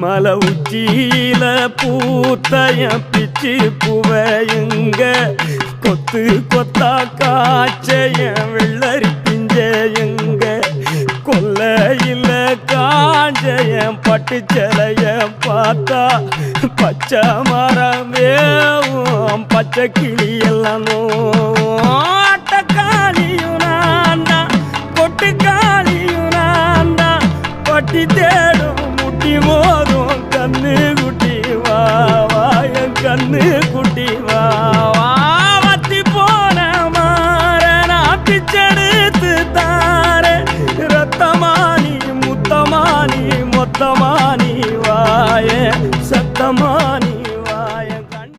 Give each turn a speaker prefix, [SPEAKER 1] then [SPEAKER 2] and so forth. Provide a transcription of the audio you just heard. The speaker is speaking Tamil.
[SPEAKER 1] மலை உச்சியில பூத்தைய பிச்சு புவையுங்க கொத்து கொத்தா காய்ச்சைய வெள்ளரி பிஞ்சையுங்க கொல்லையில காஞ்சைய பட்டு சிலைய பார்த்தா பச்சை மரம் வேவும் பச்சை கிளியெல்லாம் ஆட்டக்காளியும் நான்தா கொட்டுக்காளியும் நான்தா பட்டி தேடும் முட்டி மோதும் கண்ணு குட்டி வா என் கண்ணு குட்டி வா